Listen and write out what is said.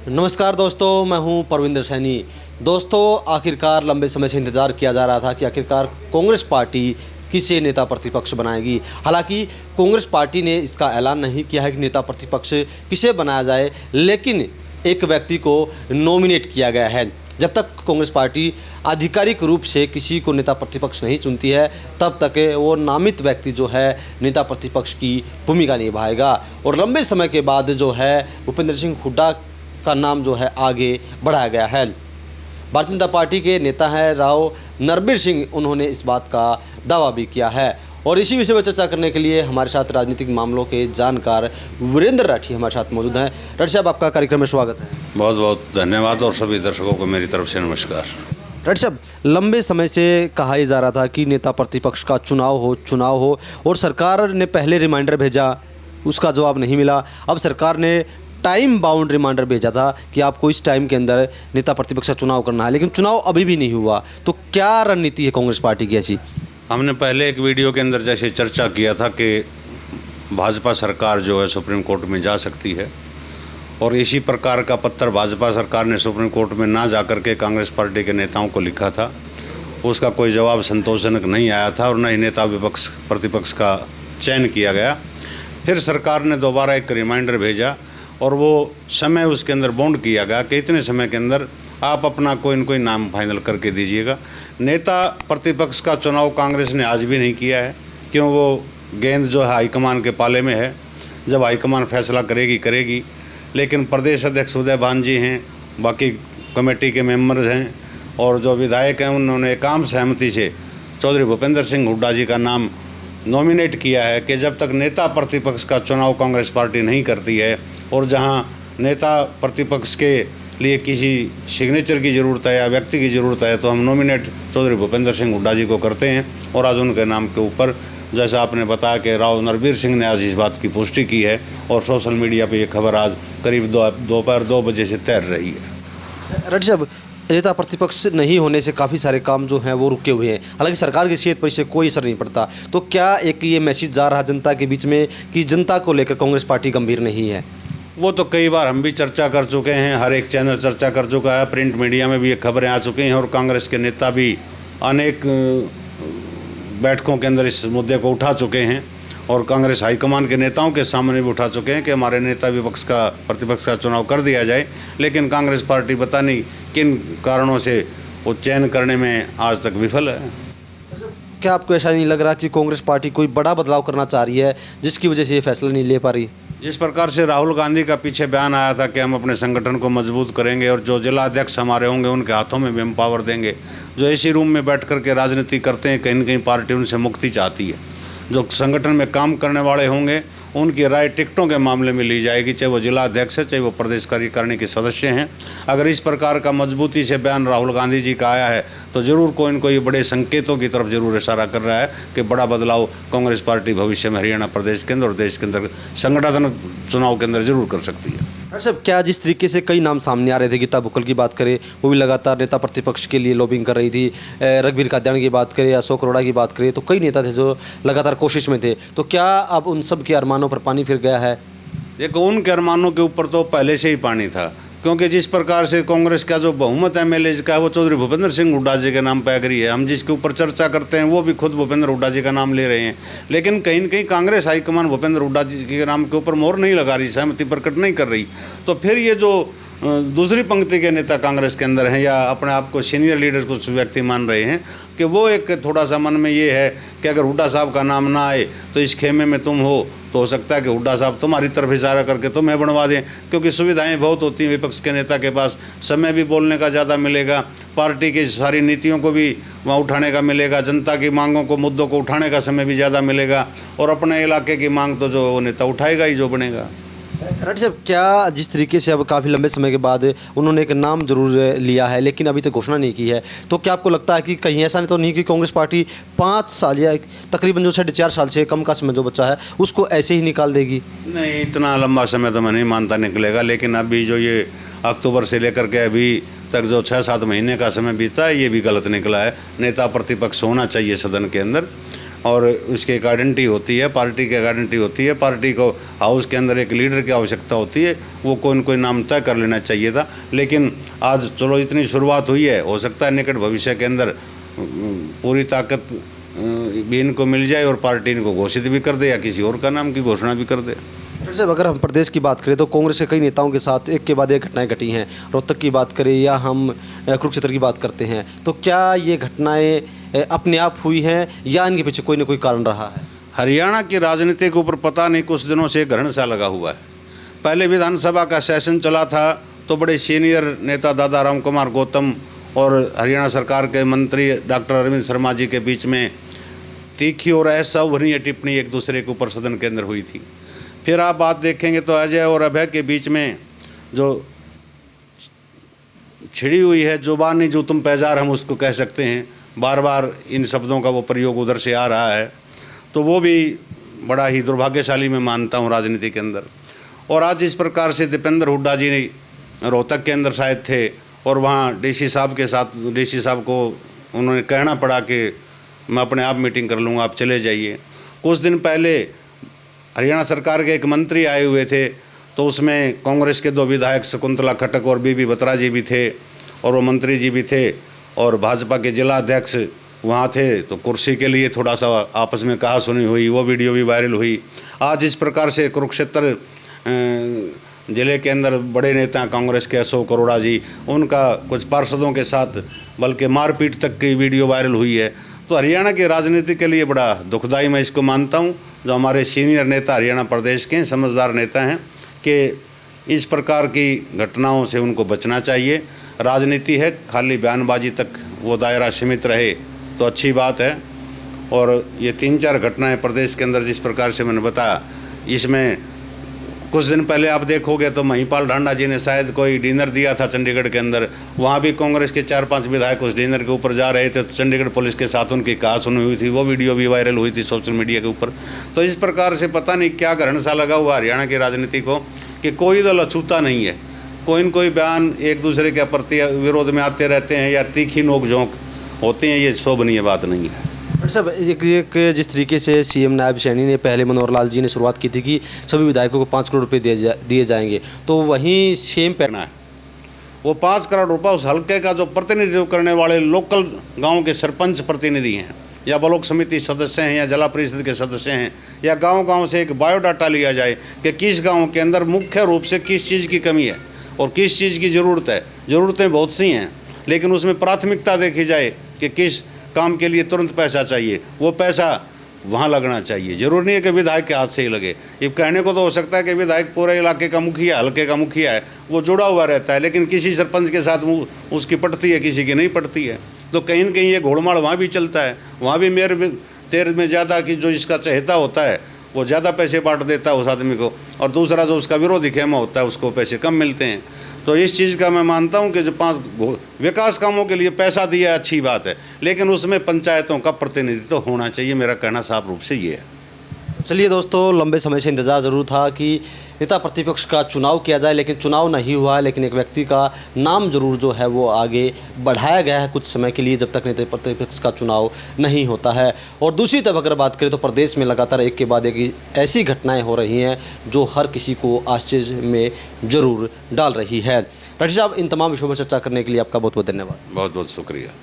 नमस्कार दोस्तों, मैं हूं परविंदर सैनी। दोस्तों, आखिरकार लंबे समय से इंतज़ार किया जा रहा था कि आखिरकार कांग्रेस पार्टी किसे नेता प्रतिपक्ष बनाएगी। हालांकि कांग्रेस पार्टी ने इसका ऐलान नहीं किया है कि नेता प्रतिपक्ष किसे बनाया जाए, लेकिन एक व्यक्ति को नॉमिनेट किया गया है। जब तक कांग्रेस पार्टी आधिकारिक रूप से किसी को नेता प्रतिपक्ष नहीं चुनती है, तब तक वो नामित व्यक्ति जो है नेता प्रतिपक्ष की भूमिका निभाएगा। और लंबे समय के बाद जो है भूपेंद्र सिंह हुड्डा का नाम जो है आगे बढ़ाया गया है। भारतीय जनता पार्टी के नेता हैं राव नरबीर सिंह, उन्होंने इस बात का दावा भी किया है। और इसी विषय में चर्चा करने के लिए हमारे साथ राजनीतिक मामलों के जानकार वीरेंद्र राठी हमारे साथ मौजूद हैं। राठी साहब, आपका कार्यक्रम में स्वागत है। बहुत बहुत धन्यवाद और सभी दर्शकों को मेरी तरफ से नमस्कार। राठी साहब, लंबे समय से कहा ही जा रहा था कि नेता प्रतिपक्ष का चुनाव हो और सरकार ने पहले रिमाइंडर भेजा, उसका जवाब नहीं मिला। अब सरकार ने टाइम बाउंड रिमाइंडर भेजा था कि आपको इस टाइम के अंदर नेता प्रतिपक्ष का चुनाव करना है, लेकिन चुनाव अभी भी नहीं हुआ। तो क्या रणनीति है कांग्रेस पार्टी की ऐसी? हमने पहले एक वीडियो के अंदर जैसे चर्चा किया था कि भाजपा सरकार जो है सुप्रीम कोर्ट में जा सकती है, और इसी प्रकार का पत्र भाजपा सरकार ने सुप्रीम कोर्ट में ना जा करके कांग्रेस पार्टी के नेताओं को लिखा था। उसका कोई जवाब संतोषजनक नहीं आया था और न ही नेता विपक्ष प्रतिपक्ष का चयन किया गया। फिर सरकार ने दोबारा एक रिमाइंडर भेजा और वो समय उसके अंदर बाउंड किया गया कि इतने समय के अंदर आप अपना कोई न कोई नाम फाइनल करके दीजिएगा। नेता प्रतिपक्ष का चुनाव कांग्रेस ने आज भी नहीं किया है, क्यों? वो गेंद जो है हाईकमान के पाले में है। जब हाईकमान फैसला करेगी। लेकिन प्रदेश अध्यक्ष उदय भान जी हैं, बाकी कमेटी के मेंबर्स हैं और जो विधायक हैं, उन्होंने एकाम सहमति से चौधरी भूपेंद्र सिंह हुड्डा जी का नाम नॉमिनेट किया है कि जब तक नेता प्रतिपक्ष का चुनाव कांग्रेस पार्टी नहीं करती है और जहां नेता प्रतिपक्ष के लिए किसी सिग्नेचर की ज़रूरत है या व्यक्ति की ज़रूरत है, तो हम नॉमिनेट चौधरी भूपेंद्र सिंह हुड्डा जी को करते हैं। और आज उनके नाम के ऊपर, जैसा आपने बताया कि राव नरबीर सिंह ने आज इस बात की पुष्टि की है और सोशल मीडिया पे ये खबर आज करीब दोपहर 2 बजे से तैर रही है। राठी साहब, नेता प्रतिपक्ष नहीं होने से काफ़ी सारे काम जो हैं वो रुके हुए हैं। हालांकि सरकार की सेहत पर इससे कोई असर नहीं पड़ता। तो क्या एक ये मैसेज जा रहा जनता के बीच में कि जनता को लेकर कांग्रेस पार्टी गंभीर नहीं है? वो तो कई बार हम भी चर्चा कर चुके हैं, हर एक चैनल चर्चा कर चुका है, प्रिंट मीडिया में भी ये खबरें आ चुकी हैं और कांग्रेस के नेता भी अनेक बैठकों के अंदर इस मुद्दे को उठा चुके हैं और कांग्रेस हाईकमान के नेताओं के सामने भी उठा चुके हैं कि हमारे नेता प्रतिपक्ष का चुनाव कर दिया जाए। लेकिन कांग्रेस पार्टी पता नहीं किन कारणों से वो चयन करने में आज तक विफल है। क्या आपको ऐसा नहीं लग रहा कि कांग्रेस पार्टी कोई बड़ा बदलाव करना चाह रही है जिसकी वजह से ये फैसला नहीं ले पा रही? जिस प्रकार से राहुल गांधी का पीछे बयान आया था कि हम अपने संगठन को मजबूत करेंगे और जो जिला अध्यक्ष हमारे होंगे उनके हाथों में भी हम पावर देंगे, जो इसी रूम में बैठ करके राजनीति करते हैं, कहीं न कहीं पार्टी उनसे मुक्ति चाहती है। जो संगठन में काम करने वाले होंगे उनकी राय टिकटों के मामले में ली जाएगी, चाहे वो जिला अध्यक्ष है, चाहे वो प्रदेश कार्यकारिणी के सदस्य हैं। अगर इस प्रकार का मजबूती से बयान राहुल गांधी जी का आया है तो ज़रूर कोई न कोई बड़े संकेतों की तरफ जरूर इशारा कर रहा है कि बड़ा बदलाव कांग्रेस पार्टी भविष्य में हरियाणा प्रदेश के अंदर और देश के अंदर संगठन चुनाव के अंदर जरूर कर सकती है। सर, क्या जिस तरीके से कई नाम सामने आ रहे थे, गीता बुक्कल की बात करें, वो भी लगातार नेता प्रतिपक्ष के लिए लॉबिंग कर रही थी, रघुवीर कादियानी की बात करें या अशोक अरोड़ा की बात करें, तो कई नेता थे जो लगातार कोशिश में थे। तो क्या अब उन सब के अरमानों पर पानी फिर गया है? देखो, उनके अरमानों के ऊपर तो पहले से ही पानी था, क्योंकि जिस प्रकार से कांग्रेस का जो बहुमत एमएलए का है वो चौधरी भूपेंद्र सिंह हुड्डा जी के नाम पे अग्री है। हम जिसके ऊपर चर्चा करते हैं वो भी खुद भूपेंद्र हुड्डा जी का नाम ले रहे हैं, लेकिन कहीं न कहीं कांग्रेस हाईकमान भूपेंद्र हुड्डा जी के नाम के ऊपर मोहर नहीं लगा रही, सहमति प्रकट नहीं कर रही। तो फिर ये जो दूसरी पंक्ति के नेता कांग्रेस के अंदर हैं या अपने आप को सीनियर लीडर कुछ व्यक्ति मान रहे हैं कि वो एक थोड़ा सा मन में ये है कि अगर हुड्डा साहब का नाम ना आए तो इस खेमे में तुम हो सकता है कि हुड्डा साहब तुम्हारी तरफ इशारा करके तुम्हें बनवा दें, क्योंकि सुविधाएं बहुत होती हैं विपक्ष के नेता के पास। समय भी बोलने का ज़्यादा मिलेगा, पार्टी की सारी नीतियों को भी वहाँ उठाने का मिलेगा, जनता की मांगों को, मुद्दों को उठाने का समय भी ज़्यादा मिलेगा और अपने इलाके की मांग तो जो नेता उठाएगा ही, जो बनेगा। राठी साहब, क्या जिस तरीके से अब काफ़ी लंबे समय के बाद उन्होंने एक नाम जरूर लिया है लेकिन अभी तक घोषणा नहीं की है, तो क्या आपको लगता है कि कहीं ऐसा तो नहीं कि कांग्रेस पार्टी 5 साल या तकरीबन जो 4.5 साल से कम का समय जो बचा है उसको ऐसे ही निकाल देगी? नहीं, इतना लंबा समय तो मैं नहीं मानता निकलेगा, लेकिन अभी जो ये अक्टूबर से लेकर के अभी तक जो 6-7 महीने का समय बीता है ये भी गलत निकला है। नेता प्रतिपक्ष होना चाहिए सदन के अंदर। और उसकी एक आइडेंटिटी होती है, पार्टी की आइडेंटिटी होती है। पार्टी को हाउस के अंदर एक लीडर की आवश्यकता होती है, वो कोई न कोई नाम तय कर लेना चाहिए था। लेकिन आज चलो इतनी शुरुआत हुई है, हो सकता है निकट भविष्य के अंदर पूरी ताकत भी इनको मिल जाए और पार्टी इनको घोषित भी कर दे या किसी और का नाम की घोषणा भी कर दे। जैसे अगर हम प्रदेश की बात करें तो कांग्रेस के कई नेताओं के साथ एक के बाद एक घटनाएं घटी हैं। रोहतक की बात करें या हम कुरुक्षेत्र की बात करते हैं, तो क्या ये घटनाएं अपने आप हुई हैं या इनके पीछे कोई ना कोई कारण रहा है? हरियाणा की राजनीति के ऊपर पता नहीं कुछ दिनों से ग्रहण सा लगा हुआ है। पहले विधानसभा का सेशन चला था तो बड़े सीनियर नेता दादा राम कुमार गौतम और हरियाणा सरकार के मंत्री डॉक्टर अरविंद शर्मा जी के बीच में तीखी और असंवरणीय टिप्पणी एक दूसरे के ऊपर सदन के अंदर हुई थी। फिर आप बात देखेंगे तो अजय और अभय के बीच में जो छिड़ी हुई है जुबानी जो तुम पैजार, हम उसको कह सकते हैं, बार बार इन शब्दों का वो प्रयोग उधर से आ रहा है, तो वो भी बड़ा ही दुर्भाग्यशाली मैं मानता हूँ राजनीति के अंदर। और आज इस प्रकार से दीपेंद्र हुड्डा जी रोहतक के अंदर शायद थे और वहाँ डीसी साहब के साथ डीसी साहब को उन्होंने कहना पड़ा कि मैं अपने आप मीटिंग कर लूँगा, आप चले जाइए। कुछ दिन पहले हरियाणा सरकार के एक मंत्री आए हुए थे, तो उसमें कांग्रेस के 2 विधायक शकुंतला खट्टक और बीबी बत्रा जी भी थे और वो मंत्री जी भी थे और भाजपा के जिला अध्यक्ष वहाँ थे। तो कुर्सी के लिए थोड़ा सा आपस में कहा सुनी हुई, वो वीडियो भी वायरल हुई। आज इस प्रकार से कुरुक्षेत्र जिले के अंदर बड़े नेता कांग्रेस के अशोक अरोड़ा जी, उनका कुछ पार्षदों के साथ बल्कि मारपीट तक की वीडियो वायरल हुई है। तो हरियाणा की राजनीति के लिए बड़ा दुखदाई मैं इसको मानता हूँ। जो हमारे सीनियर नेता हरियाणा प्रदेश के समझदार नेता हैं कि इस प्रकार की घटनाओं से उनको बचना चाहिए। राजनीति है, खाली बयानबाजी तक वो दायरा सीमित रहे तो अच्छी बात है। और ये 3-4 घटनाएं प्रदेश के अंदर जिस प्रकार से मैंने बताया, इसमें कुछ दिन पहले आप देखोगे तो महिपाल ढांडा जी ने शायद कोई डिनर दिया था चंडीगढ़ के अंदर, वहाँ भी कांग्रेस के 4-5 विधायक उस डिनर के ऊपर जा रहे थे, तो चंडीगढ़ पुलिस के साथ उनकी कहा सुनी हुई थी, वो वीडियो भी वायरल हुई थी सोशल मीडिया के ऊपर। तो इस प्रकार से पता नहीं क्या ग्रहण सा लगा हुआ हरियाणा की राजनीति को कि कोई दल अछूता नहीं है, कोई न कोई बयान एक दूसरे के प्रति विरोध में आते रहते हैं या तीखी नोक झोंक होते हैं, ये शोभनीय बात नहीं है। सब एक जिस तरीके से सीएम नायब सैनी ने पहले मनोहर लाल जी ने शुरुआत की थी कि सभी विधायकों को 5 करोड़ रुपए दिए जाएंगे, तो वहीं सेम पैना है वो 5 करोड़ रुपए उस हल्के का जो प्रतिनिधित्व करने वाले लोकल गांव के सरपंच प्रतिनिधि हैं या ब्लॉक समिति सदस्य हैं या जिला परिषद के सदस्य हैं, या गांव-गांव से एक बायोडाटा लिया जाए कि किस गांव के अंदर मुख्य रूप से किस चीज़ की कमी है और किस चीज़ की ज़रूरत है। ज़रूरतें बहुत सी हैं, लेकिन उसमें प्राथमिकता देखी जाए कि किस काम के लिए तुरंत पैसा चाहिए, वो पैसा वहाँ लगना चाहिए। जरूरी नहीं है कि विधायक के हाथ से ही लगे। ये कहने को तो हो सकता है कि विधायक पूरे इलाके का मुखिया, हल्के का मुखिया है, वो जुड़ा हुआ रहता है, लेकिन किसी सरपंच के साथ उसकी पटती है, किसी की नहीं पटती है। तो कहीं न कहीं ये घोड़माड़ वहाँ भी चलता है। वहाँ भी मेयर तेर में ज़्यादा की जो इसका चहेता होता है वो ज़्यादा पैसे बांट देता है उस आदमी को, और दूसरा जो उसका विरोधी खेमा होता है उसको पैसे कम मिलते हैं। तो इस चीज़ का मैं मानता हूं कि जो 5 विकास कामों के लिए पैसा दिया अच्छी बात है, लेकिन उसमें पंचायतों का प्रतिनिधित्व होना चाहिए। मेरा कहना साफ रूप से ये है। चलिए दोस्तों, लंबे समय से इंतज़ार ज़रूर था कि नेता प्रतिपक्ष का चुनाव किया जाए, लेकिन चुनाव नहीं हुआ है। लेकिन एक व्यक्ति का नाम जरूर जो है वो आगे बढ़ाया गया है कुछ समय के लिए, जब तक नेता प्रतिपक्ष का चुनाव नहीं होता है। और दूसरी तरफ अगर बात करें तो प्रदेश में लगातार एक के बाद एक ऐसी घटनाएं हो रही हैं जो हर किसी को आश्चर्य में ज़रूर डाल रही है। डॉक्टर साहब, इन तमाम विषयों में चर्चा करने के लिए आपका बहुत बहुत धन्यवाद। बहुत बहुत शुक्रिया।